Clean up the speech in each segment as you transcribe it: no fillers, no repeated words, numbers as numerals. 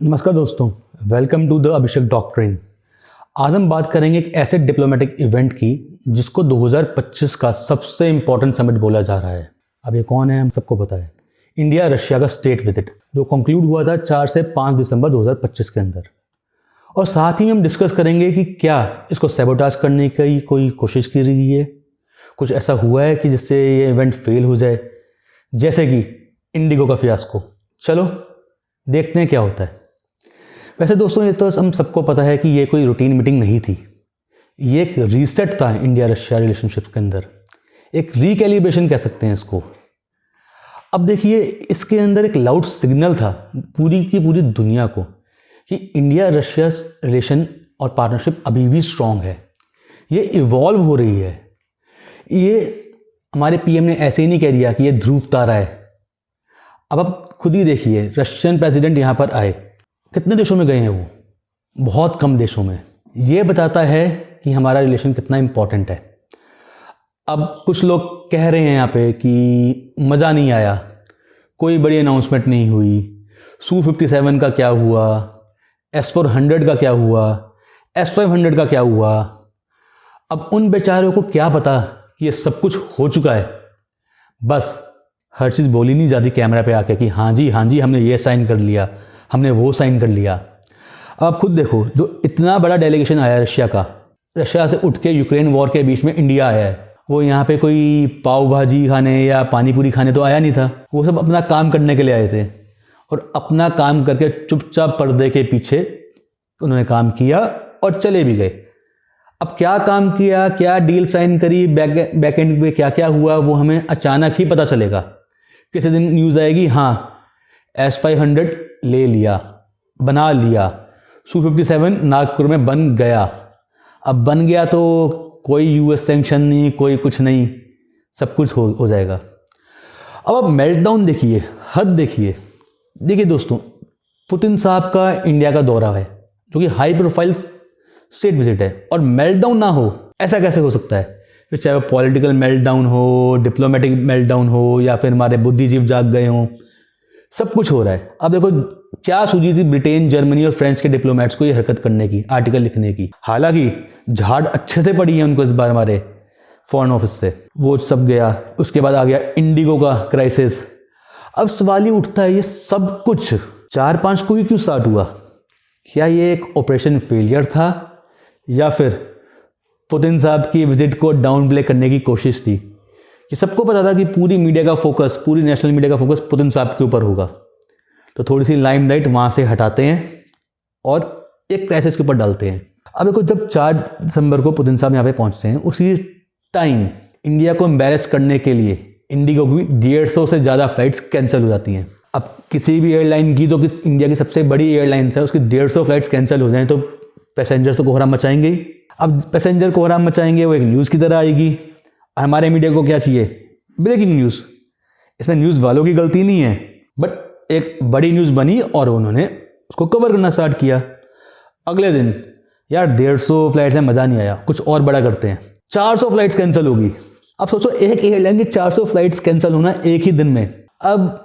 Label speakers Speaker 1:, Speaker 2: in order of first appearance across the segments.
Speaker 1: नमस्कार दोस्तों, welcome to the Abhishek doctrine. आज हम बात करेंगे एक ऐसे डिप्लोमेटिक इवेंट की जिसको 2025 का सबसे इम्पोर्टेंट समिट बोला जा रहा है। अब ये कौन है, हम सबको पता है, इंडिया रशिया का स्टेट विजिट जो कंक्लूड हुआ था 4 से 5 दिसंबर 2025 के अंदर। और साथ ही हम डिस्कस करेंगे कि क्या इसको सैबोटाज करने की कोई कोशिश की रही है, कुछ ऐसा हुआ है कि जिससे ये इवेंट फेल हो जाए, जैसे कि इंडिगो का फियास्को। चलो देखते हैं क्या होता है। वैसे दोस्तों, ये तो हम सबको पता है कि ये कोई रूटीन मीटिंग नहीं थी, ये एक रीसेट था इंडिया रशिया रिलेशनशिप के अंदर, एक रिकैलिब्रेशन कह सकते हैं इसको। अब देखिए, इसके अंदर एक लाउड सिग्नल था पूरी की पूरी दुनिया को कि इंडिया रशिया रिलेशन और पार्टनरशिप अभी भी स्ट्रांग है, ये इवॉल्व हो रही है। ये हमारे पीएम ने ऐसे ही नहीं कह दिया कि ये ध्रुव तारा है। अब आप खुद ही देखिए, रशियन प्रेसिडेंट यहाँ पर आए, कितने देशों में गए हैं वो? बहुत कम देशों में। ये बताता है कि हमारा रिलेशन कितना इम्पोर्टेंट है। अब कुछ लोग कह रहे हैं यहाँ पे कि मज़ा नहीं आया, कोई बड़ी अनाउंसमेंट नहीं हुई, Su-57 का क्या हुआ, S-400 का क्या हुआ, S-500 का क्या हुआ। अब उन बेचारों को क्या पता कि ये सब कुछ हो चुका है। बस हर चीज़ बोली नहीं जाती कैमरा पे आके कि हाँ जी हमने ये साइन कर लिया, हमने वो साइन कर लिया। अब आप खुद देखो, जो इतना बड़ा डेलीगेशन आया रशिया का, रशिया से उठ के यूक्रेन वॉर के बीच में इंडिया आया है, वो यहाँ पे कोई पाव भाजी खाने या पानी पूरी खाने तो आया नहीं था। वो सब अपना काम करने के लिए आए थे और अपना काम करके चुपचाप पर्दे के पीछे उन्होंने काम किया और चले भी गए। अब क्या काम किया, क्या डील साइन करी, बैक एंड पे क्या क्या हुआ, वो हमें अचानक ही पता चलेगा। किसी दिन न्यूज़ आएगी, हाँ S-500 ले लिया, बना लिया, Su-57 नागपुर में बन गया। अब बन गया तो कोई यूएस सैंक्शन नहीं, कोई कुछ नहीं, सब कुछ हो जाएगा। अब आप मेल्टडाउन देखिए, हद देखिए। देखिए दोस्तों, पुतिन साहब का इंडिया का दौरा है जो कि हाई प्रोफाइल स्टेट विजिट है, और मेल्टडाउन ना हो, ऐसा कैसे हो सकता है? फिर चाहे वो पॉलिटिकल मेल्टडाउन हो, डिप्लोमेटिक मेल्टडाउन हो, या फिर हमारे बुद्धिजीव जाग गए हों, सब कुछ हो रहा है। अब देखो, क्या सूझी थी ब्रिटेन, जर्मनी और फ्रांस के डिप्लोमेट्स को ये हरकत करने की, आर्टिकल लिखने की। हालांकि झाड़ अच्छे से पड़ी है उनको इस बार हमारे फॉरेन ऑफिस से, वो सब गया। उसके बाद आ गया इंडिगो का क्राइसिस। अब सवाल ये उठता है, ये सब कुछ 4-5 को ही क्यों स्टार्ट हुआ? क्या ये एक ऑपरेशन फेलियर था, या फिर पुतिन साहब की विजिट को डाउन प्ले करने की कोशिश थी? कि सबको पता था कि पूरी मीडिया का फोकस, पूरी नेशनल मीडिया का फोकस पुतिन साहब के ऊपर होगा, तो थोड़ी सी लाइमलाइट वहाँ से हटाते हैं और एक क्राइसिस के ऊपर डालते हैं। अब देखो, जब 4 दिसंबर को पुतिन साहब यहाँ पे पहुँचते हैं, उसी टाइम इंडिया को एम्बेरस करने के लिए इंडिगो की 150 से ज़्यादा फ्लाइट्स कैंसिल हो जाती हैं। अब किसी भी एयरलाइन की, तो इंडिया की सबसे बड़ी एयरलाइंस है, उसकी 150 फ्लाइट्स कैंसिल हो जाएँ तो पैसेंजर तो कोहराम मचाएंगे ही। अब पैसेंजर कोहराम मचाएंगे, वो एक न्यूज़ की तरह आएगी। हमारे मीडिया को क्या चाहिए? Breaking news. इसमें न्यूज़ वालों की गलती नहीं है, बट एक बड़ी न्यूज़ बनी और उन्होंने उसको कवर करना स्टार्ट किया। अगले दिन, यार 150 फ्लाइट्स में मज़ा नहीं आया, कुछ और बड़ा करते हैं, 400 फ्लाइट्स कैंसिल होगी। अब सोचो, एक एयरलाइन की 400 फ्लाइट्स कैंसिल होना एक ही दिन में। अब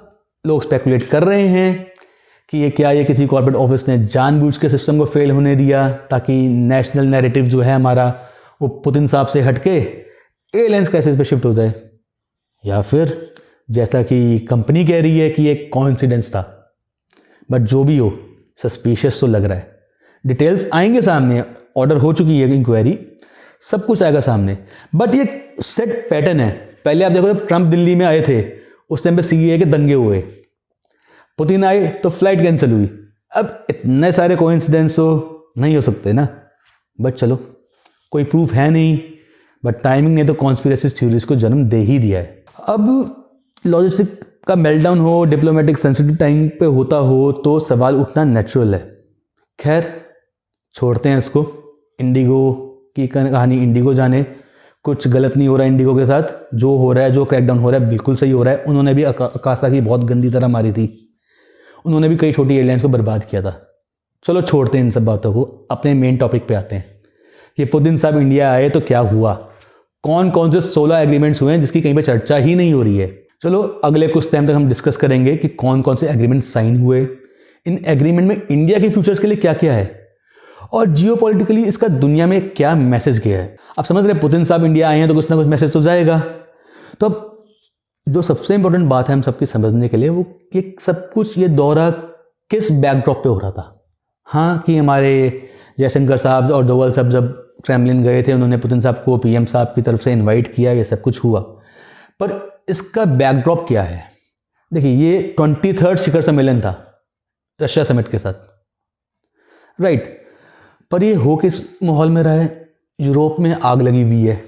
Speaker 1: लोग स्पेकुलेट कर रहे हैं कि ये किसी कॉर्पोरेट ऑफिस ने जानबूझ के सिस्टम को फेल होने दिया ताकि नेशनल नैरेटिव जो है हमारा, वो पुतिन साहब से हटके एयरलाइंस क्राइसिस पे शिफ्ट हो जाए, या फिर जैसा कि कंपनी कह रही है कि ये कोइंसिडेंस था। बट जो भी हो, सस्पिशियस तो लग रहा है। डिटेल्स आएंगे सामने, ऑर्डर हो चुकी है इंक्वायरी, सब कुछ आएगा सामने। बट ये सेट पैटर्न है। पहले आप देखो, जब ट्रंप दिल्ली में आए थे, उस टाइम पे सीए के दंगे हुए, पुतिन आए तो फ्लाइट कैंसिल हुई। अब इतने सारे कोइंसिडेंस तो नहीं हो सकते ना, बट चलो, कोई प्रूफ है नहीं, बट टाइमिंग ने तो कॉन्स्पिरेसी थ्योरीज को जन्म दे ही दिया है। अब लॉजिस्टिक का मेल्टडाउन हो, डिप्लोमेटिक सेंसिटिव टाइम पे होता हो, तो सवाल उठना नेचुरल है। खैर, छोड़ते हैं इसको। इंडिगो की कहानी इंडिगो जाने, कुछ गलत नहीं हो रहा है इंडिगो के साथ। जो हो रहा है, जो क्रैकडाउन हो रहा है, बिल्कुल सही हो रहा है। उन्होंने भी अकाशा की बहुत गंदी तरह मारी थी, उन्होंने भी कई छोटी एयरलाइंस को बर्बाद किया था। चलो छोड़ते हैं इन सब बातों को, अपने मेन टॉपिक पे आते हैं कि पुतिन साहब इंडिया आए तो क्या हुआ, कौन कौन से 16 एग्रीमेंट्स हुए हैं जिसकी कहीं पे चर्चा ही नहीं हो रही है। चलो अगले कुछ टाइम तक हम डिस्कस करेंगे कि कौन कौन से एग्रीमेंट साइन हुए, इन एग्रीमेंट में इंडिया के फ्यूचर्स के लिए क्या क्या है और जियोपॉलिटिकली इसका दुनिया में क्या मैसेज गया है। आप समझ रहे हैं पुतिन साहब इंडिया आए हैं तो कुछ ना कुछ मैसेज तो जाएगा। तो अब जो सबसे इंपॉर्टेंट बात है हम सबकी समझने के लिए वो कि सब कुछ ये दौरा किस बैकड्रॉप पे हो रहा था। हाँ कि हमारे जयशंकर साहब और डोवाल साहब जब क्रेमलिन गए थे उन्होंने पुतिन साहब को पीएम साहब की तरफ से इनवाइट किया, ये सब कुछ हुआ, पर इसका बैकड्रॉप क्या है। देखिए ये 23rd शिखर सम्मेलन था रशिया समिट के साथ, राइट, पर ये हो किस माहौल में रहा है। यूरोप में आग लगी हुई है,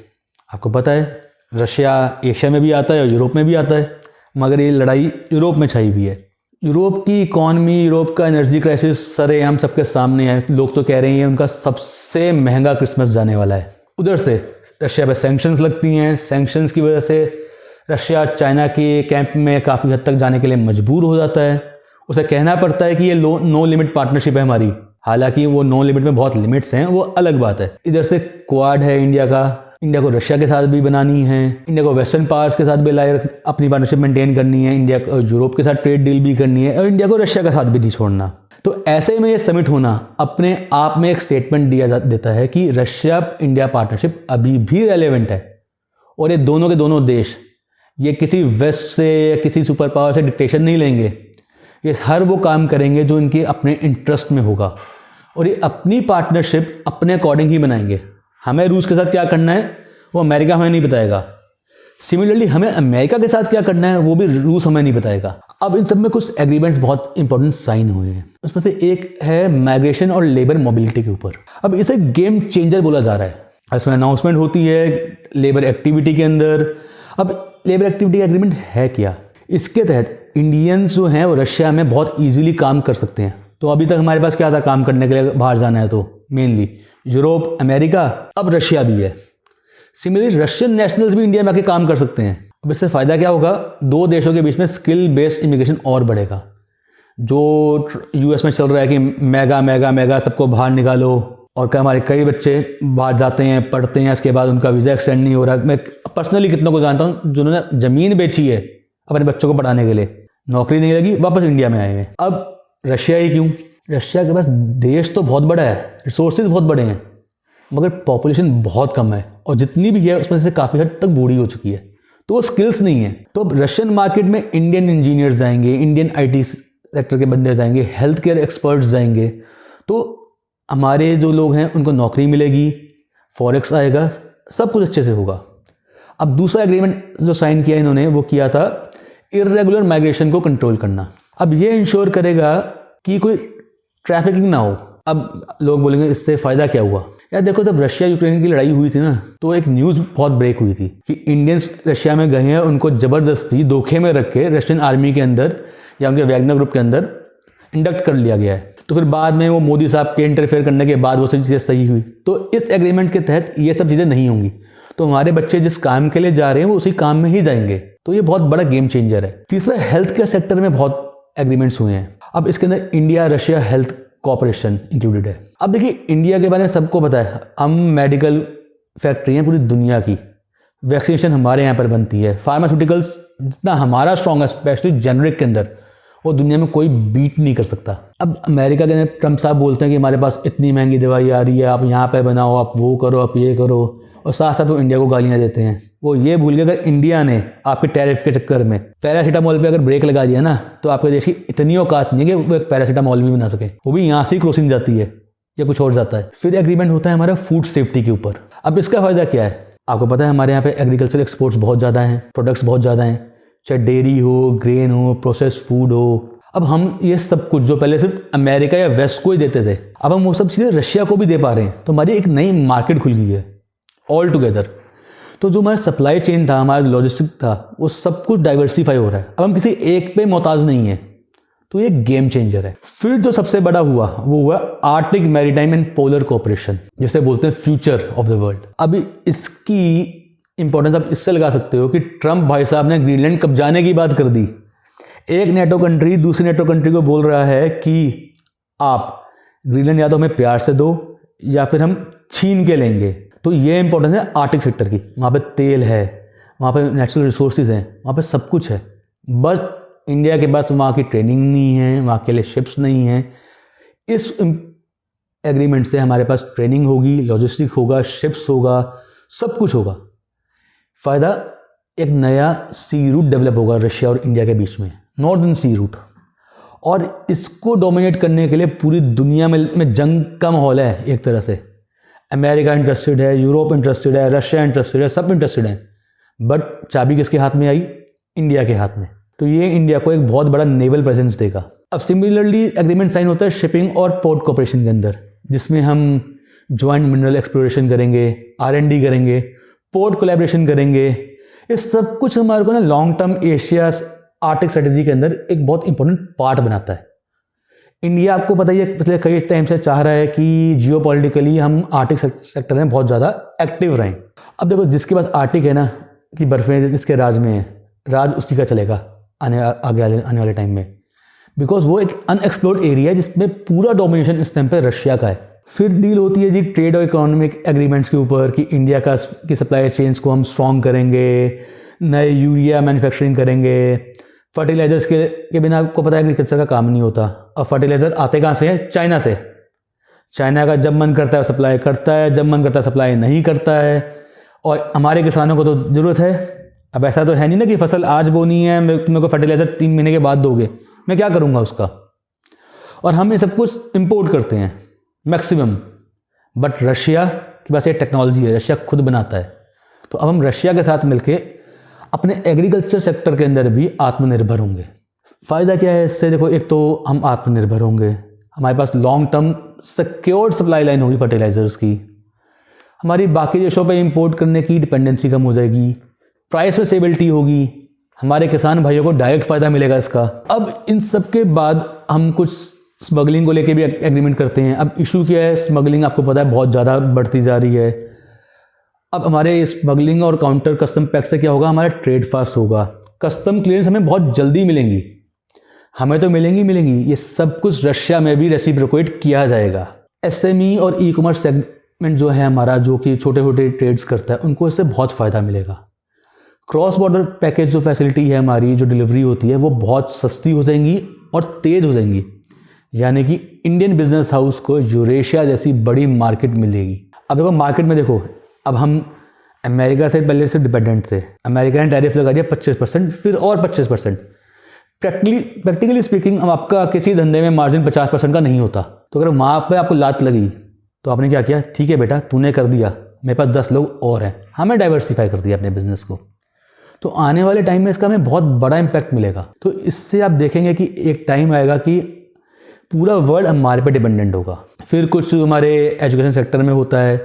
Speaker 1: आपको पता है रशिया एशिया में भी आता है और यूरोप में भी आता है, मगर ये लड़ाई यूरोप में छाई हुई है। यूरोप की इकॉनमी, यूरोप का एनर्जी क्राइसिस सरेआम सबके सामने है। लोग तो कह रहे हैं उनका सबसे महंगा क्रिसमस जाने वाला है। उधर से रशिया पे सैंक्शंस लगती हैं, सैंक्शंस की वजह से रशिया चाइना के कैंप में काफ़ी हद तक जाने के लिए मजबूर हो जाता है। उसे कहना पड़ता है कि ये नो लिमिट पार्टनरशिप है हमारी, हालांकि वो नो लिमिट में बहुत लिमिट्स हैं, वो अलग बात है। इधर से क्वाड है इंडिया का, इंडिया को रशिया के साथ भी बनानी है, इंडिया को वेस्टर्न पावर्स के साथ भी अपनी पार्टनरशिप मेंटेन करनी है, इंडिया को यूरोप के साथ ट्रेड डील भी करनी है और इंडिया को रशिया के साथ भी नहीं छोड़ना। तो ऐसे में ये समिट होना अपने आप में एक स्टेटमेंट देता है कि रशिया इंडिया पार्टनरशिप अभी भी रेलेवेंट है और ये दोनों के दोनों देश ये किसी वेस्ट से या किसी सुपर पावर से डिक्टेशन नहीं लेंगे। ये हर वो काम करेंगे जो इनके अपने इंटरेस्ट में होगा और ये अपनी पार्टनरशिप अपने अकॉर्डिंग ही बनाएंगे। हमें रूस के साथ क्या करना है वो अमेरिका हमें नहीं बताएगा, सिमिलरली हमें अमेरिका के साथ क्या करना है वो भी रूस हमें नहीं बताएगा। अब इन सब में कुछ एग्रीमेंट्स बहुत इंपॉर्टेंट साइन हुए हैं, उसमें से एक है माइग्रेशन और लेबर मोबिलिटी के ऊपर। अब इसे गेम चेंजर बोला जा रहा है। इसमें अनाउंसमेंट होती है लेबर एक्टिविटी के अंदर। अब लेबर एक्टिविटी एग्रीमेंट है क्या, इसके तहत इंडियंस जो हैं वो रशिया में बहुत ईजिली काम कर सकते हैं। तो अभी तक हमारे पास क्या था काम करने के लिए, बाहर जाना है तो मेनली यूरोप, अमेरिका, अब रशिया भी है। सिमिलरली रशियन नेशनल्स भी इंडिया में आके काम कर सकते हैं। अब इससे फ़ायदा क्या होगा, दो देशों के बीच में स्किल बेस्ड इमिग्रेशन और बढ़ेगा। जो यूएस में चल रहा है कि मेगा मेगा मेगा सबको बाहर निकालो, और क्या हमारे कई बच्चे बाहर जाते हैं, पढ़ते हैं, इसके बाद उनका वीज़ा एक्सटेंड नहीं हो रहा। मैं पर्सनली कितनों को जानता हूँ जिन्होंने ज़मीन बेची है अपने बच्चों को पढ़ाने के लिए, नौकरी नहीं लगी, वापस इंडिया में आए हैं। अब रशिया ही क्यों, रशिया के पास देश तो बहुत बड़ा है, रिसोर्सेज बहुत बड़े हैं, मगर पॉपुलेशन बहुत कम है और जितनी भी है उसमें से काफ़ी हद तक बूढ़ी हो चुकी है, तो वो स्किल्स नहीं है। तो अब रशियन मार्केट में इंडियन इंजीनियर्स जाएंगे, इंडियन आईटी सेक्टर के बंदे जाएंगे, हेल्थ केयर एक्सपर्ट्स जाएंगे, तो हमारे जो लोग हैं उनको नौकरी मिलेगी, फॉरेक्स आएगा, सब कुछ अच्छे से होगा। अब दूसरा एग्रीमेंट जो साइन किया इन्होंने वो किया था इर्रेगुलर माइग्रेशन को कंट्रोल करना। अब ये इंश्योर करेगा कि कोई ट्रैफिकिंग ना हो। अब लोग बोलेंगे इससे फ़ायदा क्या हुआ, यार देखो जब रशिया यूक्रेन की लड़ाई हुई थी ना, तो एक न्यूज़ बहुत ब्रेक हुई थी कि इंडियंस रशिया में गए हैं, उनको ज़बरदस्ती धोखे में रख के रशियन आर्मी के अंदर या उनके वैगनर ग्रुप के अंदर इंडक्ट कर लिया गया है। तो फिर बाद में वो मोदी साहब के इंटरफेयर करने के बाद वो सब चीज़ें सही हुई। तो इस एग्रीमेंट के तहत ये सब चीज़ें नहीं होंगी, तो हमारे बच्चे जिस काम के लिए जा रहे हैं वो उसी काम में ही जाएंगे। तो ये बहुत बड़ा गेम चेंजर है। तीसरा, हेल्थ केयर सेक्टर में बहुत एग्रीमेंट्स हुए हैं। अब इसके अंदर India Russia health cooperation included है। अब देखिए इंडिया के बारे में सबको पता है, हम मेडिकल फैक्ट्री हैं पूरी दुनिया की, वैक्सीनेशन हमारे यहाँ पर बनती है, फार्मास्यूटिकल्स जितना हमारा स्ट्रॉन्ग है स्पेशली जेनरिक के अंदर, वो दुनिया में कोई बीट नहीं कर सकता। अब अमेरिका के अंदर ट्रम्प साहब बोलते हैं कि हमारे पास इतनी महंगी दवाई आ रही है, आप यहाँ पे बनाओ, आप वो करो, आप ये करो, और साथ साथ वो इंडिया को गालियाँ देते हैं। वो ये भूल गए अगर इंडिया ने आपके टैरिफ के चक्कर में पैरासीटामोल पे अगर ब्रेक लगा दिया ना, तो आपके देश की इतनी औकात नहीं है कि वो एक पैरासीटामोल भी बना सके, वो भी यहाँ से ही क्रॉसिंग जाती है या कुछ और जाता है। फिर एग्रीमेंट होता है हमारा फूड सेफ्टी के ऊपर। अब इसका फ़ायदा क्या है, आपको पता है हमारे यहाँ पे एग्रीकल्चर एक्सपोर्ट्स बहुत ज़्यादा हैं, प्रोडक्ट्स बहुत ज़्यादा हैं, चाहे डेयरी हो, ग्रेन हो, प्रोसेस्ड फूड हो। अब हम ये सब कुछ जो पहले सिर्फ अमेरिका या वेस्ट को ही देते थे, अब हम वो सब चीज़ें रशिया को भी दे पा रहे हैं। तो हमारी एक नई मार्केट खुल गई है ऑल टुगेदर। तो जो हमारा सप्लाई चेन था, हमारा लॉजिस्टिक था, वो सब कुछ डाइवर्सिफाई हो रहा है। अब हम किसी एक पे मोहताज नहीं है, तो ये गेम चेंजर है। फिर जो सबसे बड़ा हुआ वो हुआ Arctic maritime and polar cooperation, जिसे बोलते हैं फ्यूचर ऑफ द वर्ल्ड। अभी इसकी इंपॉर्टेंस आप इससे लगा सकते हो कि ट्रम्प भाई साहब ने ग्रीनलैंड कब्जाने की बात कर दी। एक नेटो कंट्री दूसरी नेटो कंट्री को बोल रहा है कि आप ग्रीनलैंड या तो हमें प्यार से दो या फिर हम छीन के लेंगे। तो ये इंपॉर्टेंस है आर्टिक सेक्टर की। वहाँ पे तेल है, वहाँ पे नेचुरल रिसोर्सेज हैं, वहाँ पे सब कुछ है, बस इंडिया के पास वहाँ की ट्रेनिंग नहीं है, वहाँ के लिए शिप्स नहीं हैं। इस एग्रीमेंट से हमारे पास ट्रेनिंग होगी, लॉजिस्टिक होगा, शिप्स होगा, सब कुछ होगा। फ़ायदा, एक नया सी रूट डेवलप होगा रशिया और इंडिया के बीच में, नॉर्दर्न सी रूट। और इसको डोमिनेट करने के लिए पूरी दुनिया में जंग का माहौल है। एक तरह से अमेरिका इंटरेस्टेड है, यूरोप इंटरेस्टेड है, रशिया इंटरेस्टेड है, सब इंटरेस्टेड हैं। बट चाबी किसके हाथ में आई? इंडिया के हाथ में। तो ये इंडिया को एक बहुत बड़ा नेवल प्रेजेंस देगा। अब सिमिलरली एग्रीमेंट साइन होता है शिपिंग और पोर्ट कॉर्पोरेशन के अंदर, जिसमें हम ज्वाइंट मिनरल एक्सप्लोरेशन करेंगे, R&D करेंगे, पोर्ट कोलैबोरेशन करेंगे। ये सब कुछ हमारे को ना long term Asia Arctic strategy के अंदर एक बहुत इंपॉर्टेंट पार्ट बनाता है। इंडिया, आपको पता ही है, पिछले कई टाइम से चाह रहा है कि जियोपॉलिटिकली हम आर्टिक सेक्टर में बहुत ज़्यादा एक्टिव रहें। अब देखो, जिसके पास आर्टिक है ना, कि बर्फ़ें जिसके राज में है, राज उसी का चलेगा आने वाले टाइम में, बिकॉज वो एक अनएक्सप्लोर्ड एरिया है जिसमें पूरा डोमिनेशन इस टाइम पे रशिया का है। फिर डील होती है जी ट्रेड और इकोनॉमिक एग्रीमेंट्स के ऊपर कि इंडिया की सप्लाई चेन्स को हम स्ट्रॉन्ग करेंगे, नए यूरिया मैन्युफैक्चरिंग करेंगे। फर्टिलाइजर्स के बिना आपको पता है एग्रीकल्चर का काम नहीं होता। और फर्टिलाइजर आते कहाँ से हैं? चाइना से। चाइना का जब मन करता है सप्लाई करता है, जब मन करता है सप्लाई नहीं करता है। और हमारे किसानों को तो ज़रूरत है। अब ऐसा तो है नहीं ना कि फसल आज बोनी है, मेरे को फर्टिलाइज़र 3 महीने के बाद दोगे, मैं क्या करूँगा उसका। और हम ये सब कुछ इम्पोर्ट करते हैं मैक्सिमम। बट रशिया के पास ये टेक्नोलॉजी है, रशिया खुद बनाता है। तो अब हम रशिया के साथ मिलके अपने एग्रीकल्चर सेक्टर के अंदर भी आत्मनिर्भर होंगे। फ़ायदा क्या है इससे? देखो, एक तो हम आत्मनिर्भर होंगे, हमारे पास long term secured supply line होगी फर्टिलाइजर्स की, हमारी बाकी देशों पे इंपोर्ट करने की डिपेंडेंसी कम हो जाएगी, प्राइस में स्टेबिलिटी होगी, हमारे किसान भाइयों को डायरेक्ट फ़ायदा मिलेगा इसका। अब इन सब के बाद हम कुछ स्मगलिंग को लेके भी एग्रीमेंट करते हैं। अब इशू क्या है? स्मगलिंग आपको पता है बहुत ज़्यादा बढ़ती जा रही है। अब हमारे स्मगलिंग और काउंटर कस्टम टैक्स से क्या होगा? हमारा ट्रेड फास्ट होगा, कस्टम क्लियरेंस हमें बहुत जल्दी मिलेंगी, हमें तो मिलेंगी। ये सब कुछ रशिया में भी रेसिप्रोकेट किया जाएगा। SME और ई-कॉमर्स सेगमेंट जो है हमारा, जो कि छोटे छोटे ट्रेड्स करता है, उनको इससे बहुत फ़ायदा मिलेगा। क्रॉस बॉर्डर पैकेज जो फैसिलिटी है हमारी, जो डिलीवरी होती है, वो बहुत सस्ती हो जाएंगी और तेज़ हो जाएंगी। यानी कि इंडियन बिजनेस हाउस को यूरेशिया जैसी बड़ी मार्केट मिलेगी। अब देखो, मार्केट में देखो, अब हम अमेरिका से पहले से डिपेंडेंट थे। अमेरिका ने टैरिफ लगा दिया 25%, फिर और 25%। प्रैक्टिकली स्पीकिंग, अब आपका किसी धंधे में मार्जिन 50% का नहीं होता। तो अगर वहाँ पे आपको लात लगी तो आपने क्या किया? ठीक है बेटा, तूने कर दिया, मेरे पास 10 लोग और हैं, हमें डाइवर्सिफाई कर दिया अपने बिजनेस को। तो आने वाले टाइम में इसका हमें बहुत बड़ा इम्पैक्ट मिलेगा। तो इससे आप देखेंगे कि एक टाइम आएगा कि पूरा वर्ल्ड हमारे पे डिपेंडेंट होगा। फिर कुछ हमारे एजुकेशन सेक्टर में होता है,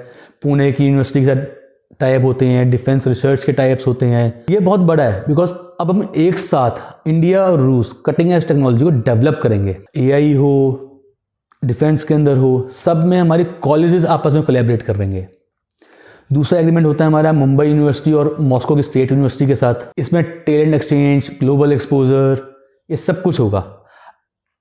Speaker 1: पुणे की यूनिवर्सिटी के साथ टाइप होते हैं, डिफेंस रिसर्च के टाइप्स होते हैं। ये बहुत बड़ा है, बिकॉज अब हम एक साथ इंडिया और रूस कटिंग एज टेक्नोलॉजी को डेवलप करेंगे। AI हो, डिफेंस के अंदर हो, सब में हमारी कॉलेजेस आपस में कोलैबोरेट करेंगे। दूसरा एग्रीमेंट होता है हमारा मुंबई यूनिवर्सिटी और मॉस्को की स्टेट यूनिवर्सिटी के साथ। इसमें टैलेंट एक्सचेंज, ग्लोबल एक्सपोजर, ये सब कुछ होगा।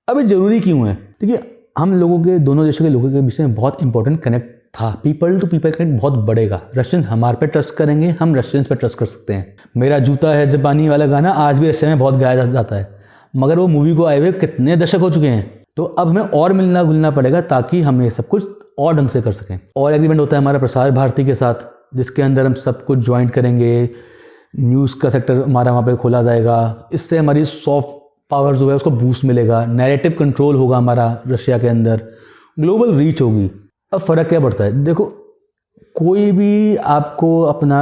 Speaker 1: अब ये ज़रूरी क्यों है? देखिए, हम लोगों के, दोनों देशों के लोगों के बीच में बहुत इंपॉर्टेंट कनेक्ट था। पीपल टू पीपल कनेक्ट बहुत बढ़ेगा। रशियंस हमारे पे ट्रस्ट करेंगे, हम रशियंस पे ट्रस्ट कर सकते हैं। मेरा जूता है जापानी वाला गाना आज भी रशिया में बहुत गाया जाता है, मगर वो मूवी को आए हुए कितने दशक हो चुके हैं। तो अब हमें और मिलना जुलना पड़ेगा ताकि हम ये सब कुछ और ढंग से कर सकें। और एग्रीमेंट होता है हमारा प्रसार भारती के साथ, जिसके अंदर हम सब कुछ ज्वाइंट करेंगे। न्यूज़ का सेक्टर हमारा वहाँ पे खोला जाएगा। इससे हमारी सॉफ्ट पावर जो है उसको बूस्ट मिलेगा। नैरेटिव कंट्रोल होगा हमारा रशिया के अंदर, ग्लोबल रीच होगी। अब फ़र्क क्या पड़ता है? देखो, कोई भी आपको अपना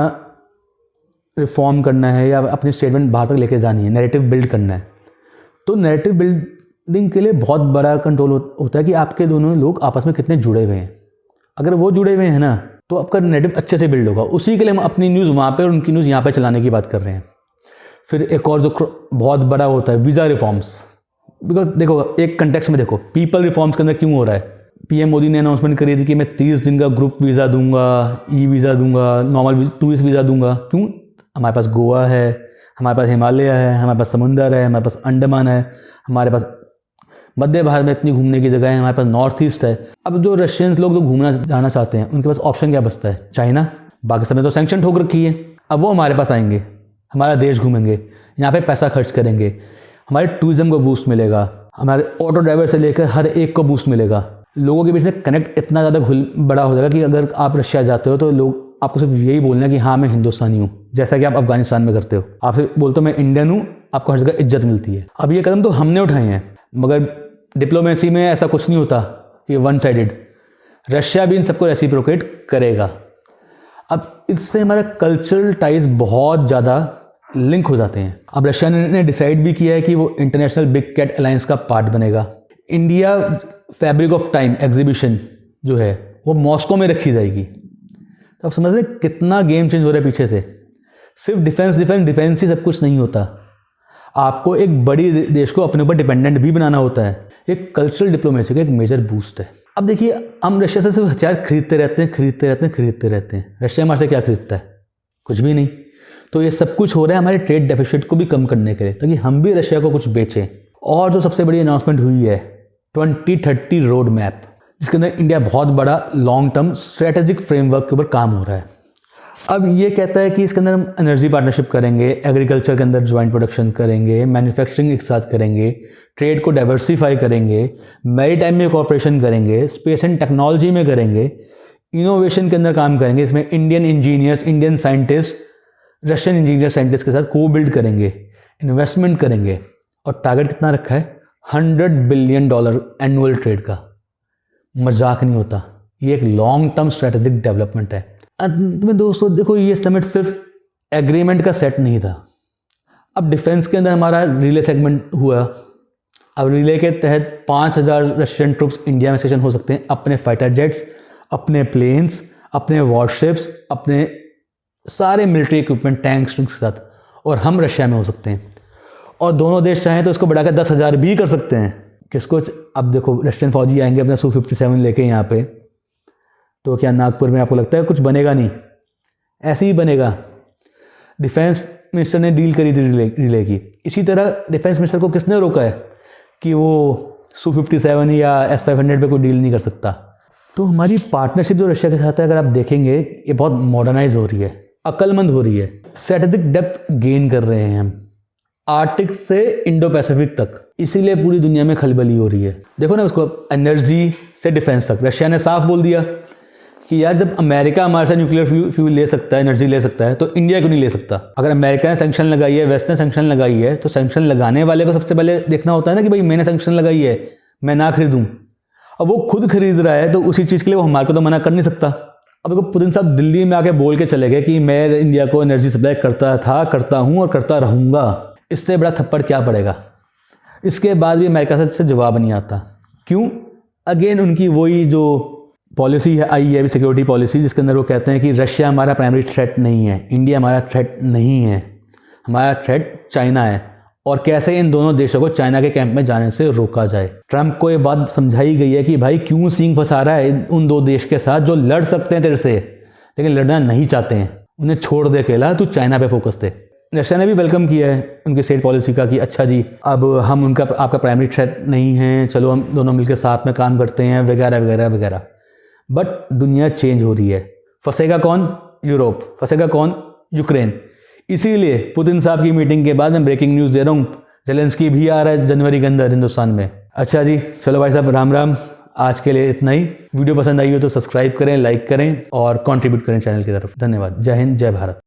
Speaker 1: रिफॉर्म करना है या अपनी स्टेटमेंट बाहर तक लेके जानी है, नैरेटिव बिल्ड करना है, तो नैरेटिव बिल्डिंग के लिए बहुत बड़ा कंट्रोल होता है कि आपके दोनों लोग आपस में कितने जुड़े हुए हैं। अगर वो जुड़े हुए हैं ना, तो आपका नैरेटिव अच्छे से बिल्ड होगा। उसी के लिए हम अपनी न्यूज़ वहाँ पे और उनकी न्यूज़ यहाँ पे चलाने की बात कर रहे हैं। फिर एक और जो बहुत बड़ा होता है, वीज़ा रिफॉर्म्स। बिकॉज देखो, एक कंटेक्स्ट में देखो, पीपल रिफॉर्म्स के अंदर क्यों हो रहा है? PM मोदी ने अनाउंसमेंट करी थी कि मैं 30 दिन का ग्रुप वीज़ा दूंगा, वीज़ा दूंगा, नॉर्मल टूरिस्ट वीज़ा दूंगा। क्यों? हमारे पास गोवा है, हमारे पास हिमालय है, हमारे पास समुंदर है, हमारे पास अंडमान है, हमारे पास मध्य भारत में इतनी घूमने की जगह है, हमारे पास नॉर्थ ईस्ट है। अब जो रशियंस लोग जो घूमना जाना चाहते हैं, उनके पास ऑप्शन क्या बचता है? चाइना। बाकी समय तो सैंक्शन ठोक रखी है। अब वो हमारे पास आएंगे, हमारा देश घूमेंगे, यहाँ पे पैसा खर्च करेंगे, हमारे टूरिज्म को बूस्ट मिलेगा, हमारे ऑटो ड्राइवर से लेकर हर एक को बूस्ट मिलेगा। लोगों के बीच में कनेक्ट इतना ज़्यादा बड़ा हो जाएगा कि अगर आप रशिया जाते हो तो लोग आपको सिर्फ यही बोलना कि हाँ मैं हिंदुस्तानी हूँ, जैसा कि आप अफगानिस्तान में करते हो। आपसे बोलते हो मैं इंडियन हूँ, आपको हर जगह इज्जत मिलती है। अब ये कदम तो हमने उठाए हैं, मगर डिप्लोमेसी में ऐसा कुछ नहीं होता कि वन साइडेड। रशिया भी इन सबको रेसिप्रोकेट करेगा। अब इससे हमारा कल्चरल टाइज बहुत ज़्यादा लिंक हो जाते हैं। अब रशिया ने डिसाइड भी किया है कि वो इंटरनेशनल बिग कैट अलायंस का पार्ट बनेगा। India fabric of time exhibition जो है वो मॉस्को में रखी जाएगी। तो आप समझ रहे हैं कितना गेम चेंज हो रहा है पीछे से। सिर्फ डिफेंस ही सब कुछ नहीं होता। आपको एक बड़ी देश को अपने ऊपर डिपेंडेंट भी बनाना होता है। एक कल्चरल डिप्लोमेसी का एक मेजर बूस्ट है। अब देखिए, हम रशिया से सिर्फ हथियार खरीदते रहते हैं। रशिया हमारे से क्या खरीदता है? कुछ भी नहीं। तो ये सब कुछ हो रहा है हमारे ट्रेड डेफिसिट को भी कम करने के लिए, ताकि हम भी रशिया को कुछ बेचें। और जो सबसे बड़ी अनाउंसमेंट हुई है 2030 रोड मैप, जिसके अंदर इंडिया बहुत बड़ा लॉन्ग टर्म स्ट्रेटेजिक फ्रेमवर्क के ऊपर काम हो रहा है। अब ये कहता है कि इसके अंदर हम एनर्जी पार्टनरशिप करेंगे, एग्रीकल्चर के अंदर ज्वाइंट प्रोडक्शन करेंगे, मैन्युफैक्चरिंग एक साथ करेंगे, ट्रेड को डाइवर्सिफाई करेंगे, मैरीटाइम में कोऑपरेशन करेंगे, स्पेस एंड टेक्नोलॉजी में करेंगे, इनोवेशन के अंदर काम करेंगे। इसमें Indian engineers, Indian scientist Russian engineer scientist के साथ को बिल्ड करेंगे, इन्वेस्टमेंट करेंगे। और टारगेट कितना रखा है? $100 बिलियन एनुअल ट्रेड का। मजाक नहीं होता, ये एक लॉन्ग टर्म स्ट्रेटेजिक डेवलपमेंट है। अंत में दोस्तों देखो, ये समिट सिर्फ एग्रीमेंट का सेट नहीं था। अब डिफेंस के अंदर हमारा रिले सेगमेंट हुआ। अब रिले के तहत 5000 रशियन ट्रुप्स इंडिया में स्टेशन हो सकते हैं, अपने फाइटर जेट्स, अपने प्लेन्स, अपने वॉरशिप्स, अपने सारे मिलिट्री इक्विपमेंट, टैंक्स के साथ। और हम रशिया में हो सकते हैं। और दोनों देश चाहें तो इसको बढ़ाकर 10,000 भी कर सकते हैं। किसको? अब देखो, रशियन फौजी आएंगे अपना Su-57 लेके यहाँ पे, तो क्या नागपुर में आपको लगता है कुछ बनेगा? नहीं, ऐसे ही बनेगा। डिफेंस मिनिस्टर ने डील करी थी रिले की। इसी तरह डिफेंस मिनिस्टर को किसने रोका है कि वो Su-57 या S-500 पे कोई डील नहीं कर सकता? तो हमारी पार्टनरशिप जो रशिया के साथ है, अगर आप देखेंगे, ये बहुत मॉडर्नाइज हो रही है, अक्लमंद हो रही है, स्ट्रेटेजिक डेप्थ गेन कर रहे हैं हम, आर्टिक से इंडो पैसिफिक तक। इसीलिए पूरी दुनिया में खलबली हो रही है। देखो ना, उसको एनर्जी से डिफेंस तक रशिया ने साफ बोल दिया कि यार, जब अमेरिका हमारे से न्यूक्लियर फ्यूल ले सकता है, एनर्जी ले सकता है, तो इंडिया क्यों नहीं ले सकता? अगर अमेरिका ने सैंक्शन लगाई है, वेस्ट ने सैंक्शन लगाई है, तो सैंक्शन लगाने वाले को सबसे पहले देखना होता है ना कि भाई मैंने सैंक्शन लगाई है, मैं ना खरीदूं। अब वो खुद खरीद रहा है, तो उसी चीज़ के लिए वो हमारे को तो मना कर नहीं सकता। अब देखो, पुतिन साहब दिल्ली में आके बोल के चले गए कि मैं इंडिया को एनर्जी सप्लाई करता था, करता हूँ और करता रहूँगा। इससे बड़ा थप्पड़ क्या पड़ेगा? इसके बाद भी अमेरिका से जवाब नहीं आता। क्यों? अगेन उनकी वही जो पॉलिसी है, आई है अभी सिक्योरिटी पॉलिसी, जिसके अंदर वो कहते हैं कि रशिया हमारा प्राइमरी थ्रेट नहीं है, इंडिया हमारा थ्रेट नहीं है, हमारा थ्रेट चाइना है। और कैसे इन दोनों देशों को चाइना के कैंप में जाने से रोका जाए। ट्रंप को ये बात समझाई गई है कि भाई क्यों सींग फंसा रहा है उन दो देश के साथ जो लड़ सकते हैं तेरे से, लेकिन लड़ना नहीं चाहते हैं। उन्हें छोड़ दे अकेला, तू चाइना पे फोकस दे। रशिया ने भी वेलकम किया है उनकी स्टेट पॉलिसी का कि अच्छा जी, अब हम उनका आपका प्राइमरी थ्रेट नहीं है, चलो हम दोनों मिलकर साथ में काम करते हैं, वगैरह वगैरह वगैरह। बट दुनिया चेंज हो रही है। फंसेगा कौन? यूरोप। फंसेगा कौन? यूक्रेन। इसीलिए पुतिन साहब की मीटिंग के बाद मैं ब्रेकिंग न्यूज़ दे रहा हूँ, जेलेंस्की भी आ रहा है जनवरी के अंदर हिंदुस्तान में। अच्छा जी, चलो भाई साहब, राम राम। आज के लिए इतना ही। वीडियो पसंद आई हो तो सब्सक्राइब करें, लाइक करें और कंट्रीब्यूट करें चैनल की तरफ। धन्यवाद। जय हिंद, जय भारत।